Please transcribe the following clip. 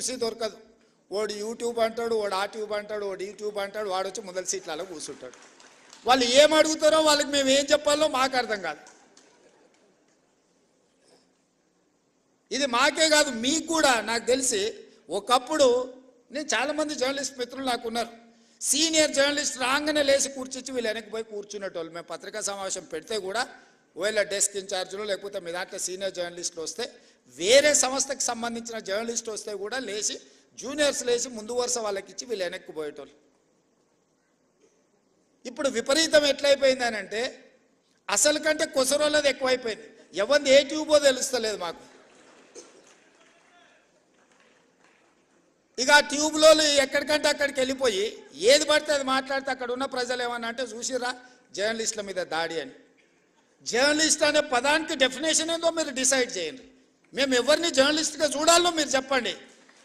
చూసి దొరకదు. వాడు యూట్యూబ్ అంటాడు, వాడు ఆ ట్యూబ్ అంటాడు, వాడు యూట్యూబ్ అంటాడు, వాడు వచ్చి మొదటి సీట్లలో కూర్చుంటాడు. వాళ్ళు ఏం అడుగుతారో వాళ్ళకి మేము ఏం చెప్పాలో మాకు అర్థం కాదు. ఇది మాకే కాదు, మీకు కూడా. నాకు తెలిసి ఒకప్పుడు నేను చాలామంది జర్నలిస్ట్ మిత్రులు నాకు ఉన్నారు. సీనియర్ జర్నలిస్ట్ రాగానే లేచి కూర్చొచ్చి వీళ్ళు వెనక్కి పోయి కూర్చునేటోళ్ళు. మేము పత్రికా సమావేశం పెడితే కూడా ఒకవేళ డెస్క్ ఇన్ఛార్జీలు లేకపోతే మీ దాంట్లో సీనియర్ జర్నలిస్టులు వస్తే, వేరే సంస్థకు సంబంధించిన జర్నలిస్ట్ వస్తే కూడా లేచి జూనియర్స్ లేచి ముందు వరుస వాళ్ళకి ఇచ్చి వీళ్ళు వెనక్కి పోయేటోళ్ళు. ఇప్పుడు విపరీతం ఎట్లయిపోయిందని అంటే అసలు కంటే కొసరోళ్ళది ఎక్కువైపోయింది. ఎవరిది ఏ ట్యూబో తెలుస్తలేదు మాకు. ఇక ఆ ట్యూబ్లో ఎక్కడికంటే అక్కడికి వెళ్ళిపోయి ఏది పడితే అది మాట్లాడితే అక్కడ ఉన్న ప్రజలు ఏమన్నా అంటే చూసిరా జర్నలిస్టుల మీద దాడి అని. జర్నలిస్ట్ అనే పదానికి డెఫినేషన్ ఏందో మీరు డిసైడ్ చేయండి. మేము ఎవరిని జర్నలిస్ట్గా చూడాలో మీరు చెప్పండి.